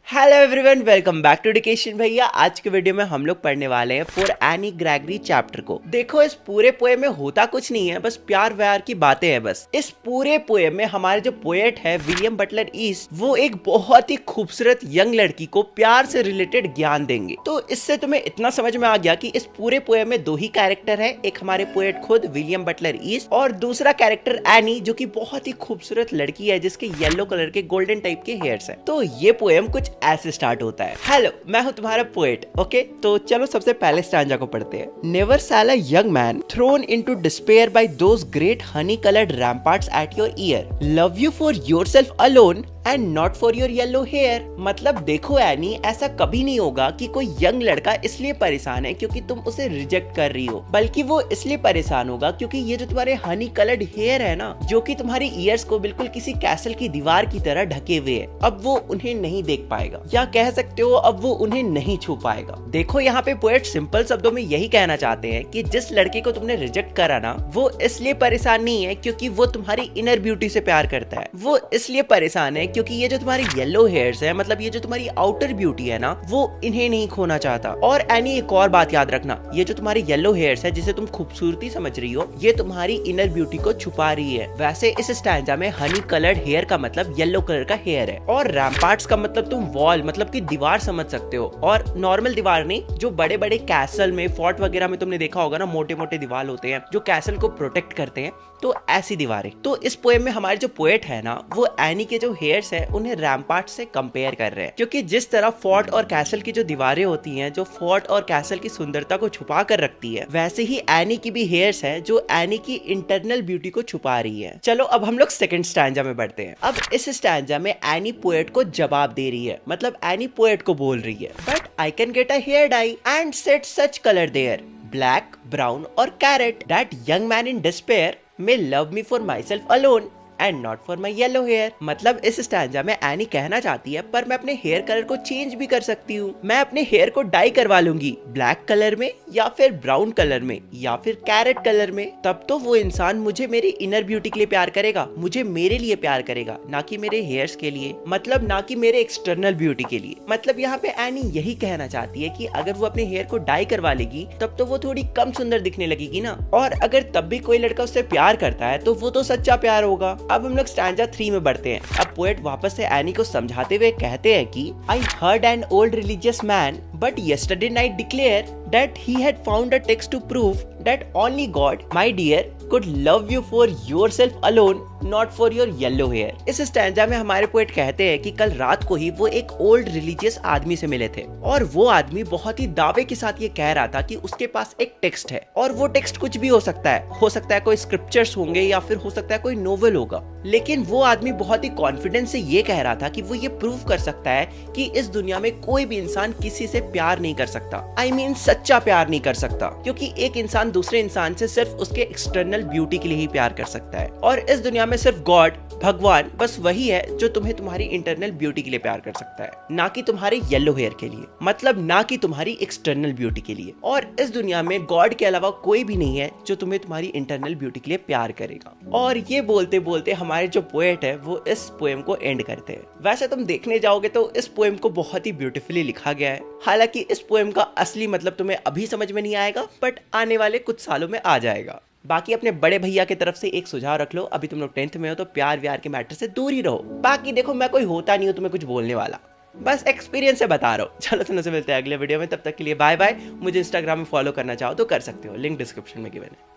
Hello everyone, welcome back to Education Bhaiya. आज के video में हम लोग पढ़ने वाले हैं फॉर एनी ग्रेगरी चैप्टर को। देखो, इस पूरे पोएम में होता कुछ नहीं है, बस प्यार व्यार की बातें हैं बस। इस पूरे पोएम में हमारे जो पोएट है विलियम बटलर ईस्ट, वो एक बहुत ही खूबसूरत यंग लड़की को प्यार से रिलेटेड ज्ञान देंगे। तो इससे तुम्हें इतना समझ में आ गया कि इस पूरे पोएम में दो ही कैरेक्टर है, एक हमारे पोएट खुद विलियम बटलर ईस्ट और दूसरा कैरेक्टर एनी, जो की बहुत ही खूबसूरत लड़की है जिसके येलो कलर के गोल्डन टाइप के हेयर्स है। तो ये पोएम कुछ ऐसे स्टार्ट होता है। हेलो, मैं हूं तुम्हारा पोएट। ओके, तो चलो सबसे पहले स्टैंजा को पढ़ते हैं। Never shall a young man thrown into despair by those great honey coloured ramparts at your ear love you for yourself alone and not for your yellow hair. मतलब देखो any, ऐसा कभी नहीं होगा कि कोई यंग लड़का इसलिए परेशान है क्योंकि तुम उसे रिजेक्ट कर रही हो, बल्कि वो इसलिए परेशान होगा क्योंकि ये जो तुम्हारे हनी कलर्ड हेयर है ना, जो कि तुम्हारी ईयर्स को बिल्कुल किसी कैसल की दीवार की तरह ढके हुए है, अब वो उन्हें नहीं देख पाएगा, या कह सकते हो अब वो उन्हें नहीं छू पाएगा। देखो, यहाँ पे पोएट सिंपल शब्दों में यही कहना चाहते हैं कि जिस लड़के को तुमने रिजेक्ट करा ना, वो इसलिए परेशान नहीं है क्योंकि वो तुम्हारी इनर ब्यूटी से प्यार करता है, वो इसलिए परेशान है क्योंकि ये जो तुम्हारी येलो हेयर्स है, मतलब ये जो तुम्हारी आउटर ब्यूटी है ना, वो इन्हें नहीं खोना चाहता। और एनी, एक और बात याद रखना, ये जो तुम्हारी येलो हेयर्स है जिसे तुम खूबसूरती समझ रही हो, ये तुम्हारी इनर ब्यूटी को छुपा रही है। वैसे इस स्टैंजा में हनी कलर्ड हेयर का मतलब येलो कलर का हेयर है, और रैम्पार्ट्स का मतलब तुम वॉल मतलब की दीवार समझ सकते हो, और नॉर्मल दीवार नहीं, जो बड़े बड़े कैसल में, फोर्ट वगैरह में तुमने देखा होगा ना, मोटे मोटे दीवार होते हैं जो कैसल को प्रोटेक्ट करते हैं, तो ऐसी दीवारें। तो इस पोएम में हमारे जो पोएट है ना, वो एनी के जो हेयर्स है उन्हें रैम्पार्ट से कंपेयर कर रहे हैं, क्योंकि जिस तरह फोर्ट और कैसल की जो दीवारें होती हैं, जो फोर्ट और कैसल की सुंदरता को छुपा कर रखती है, वैसे ही एनी की भी हेयर्स है जो एनी की इंटरनल ब्यूटी को छुपा रही है। चलो अब हम लोग सेकंड स्टैंजा में बढ़ते हैं। अब इस स्टैंजा में एनी पोएट को जवाब दे रही है, मतलब एनी पोएट को बोल रही है, but I can get a hair dye and set such colour there, black, brown और carrot, that young man in despair may love me for myself alone and not for my yellow hair. मतलब इस stanza में any कहना चाहती है, पर मैं अपने हेयर कलर को चेंज भी कर सकती हूँ, मैं अपने हेयर को डाई करवा लूंगी ब्लैक कलर में, या फिर ब्राउन कलर में, या फिर कैरेट कलर में। तब तो वो इंसान मुझे मेरी इनर ब्यूटी के लिए प्यार करेगा, मुझे मेरे लिए प्यार करेगा, ना कि मेरे हेयर्स के लिए, मतलब ना कि मेरे एक्सटर्नल ब्यूटी के लिए। मतलब यहाँ पे एनी यही कहना चाहती है कि अगर वो अपने हेयर को डाई करवा लेगी तब तो वो थोड़ी कम सुंदर दिखने लगेगी ना, और अगर तब भी कोई लड़का उससे प्यार करता है तो वो तो सच्चा प्यार होगा। अब हम लोग स्टैंजा 3 में बढ़ते हैं। अब पोएट वापस से एनी को समझाते हुए कहते हैं कि I heard an old religious man but yesterday night declare that he had found a text to prove that only God, my dear, could love you for yourself alone, not for your yellow hair। इस stanza में हमारे poet कहते हैं कि कल रात को ही वो एक ओल्ड रिलीजियस आदमी से मिले थे, और वो आदमी बहुत ही दावे के साथ ये कह रहा था कि उसके पास एक टेक्स्ट है, और वो टेक्स्ट कुछ भी हो सकता है कोई स्क्रिप्चर्स होंगे, या फिर हो सकता है कोई नोवेल होगा, लेकिन वो आदमी बहुत ही कॉन्फिडेंस से ये कह रहा था कि वो ये प्रूव कर सकता है कि इस दुनिया में कोई भी इंसान किसी से प्यार नहीं कर सकता, आई मीन सच्चा प्यार नहीं कर सकता, क्योंकि एक इंसान दूसरे इंसान से सिर्फ उसके एक्सटर्नल ब्यूटी के लिए ही प्यार कर सकता है, और इस दुनिया में सिर्फ गॉड, भगवान, बस वही है जो तुम्हें तुम्हारी इंटरनल ब्यूटी के लिए प्यार कर सकता है, ना कि तुम्हारे येलो हेयर के लिए, मतलब ना कि तुम्हारी एक्सटर्नल ब्यूटी के लिए। और इस दुनिया में गॉड के अलावा कोई भी नहीं है जो तुम्हें तुम्हारी इंटरनल ब्यूटी के लिए प्यार करेगा। और ये बोलते बोलते हमारे जो पोएट है वो इस पोएम को एंड करते हैं। वैसे तुम देखने जाओगे तो इस पोएम को बहुत ही ब्यूटीफुली लिखा गया है, हालांकि इस पोएम का असली मतलब तुम्हें अभी समझ में नहीं आएगा, बट आने वाले कुछ सालों में आ जाएगा। बाकी अपने बड़े भैया की तरफ से एक सुझाव रख लो, अभी तुम लोग 10th में हो तो प्यार व्यार के मैटर से दूर ही रहो। बाकी देखो, मैं कोई होता नहीं हूँ तुम्हें कुछ बोलने वाला, बस एक्सपीरियंस से बता रहा हूँ। चलो तुमसे मिलते हैं अगले वीडियो में, तब तक के लिए बाय बाय। मुझे इंस्टाग्राम में फॉलो करना चाहो तो कर सकते हो, लिंक डिस्क्रिप्शन में गिवन है।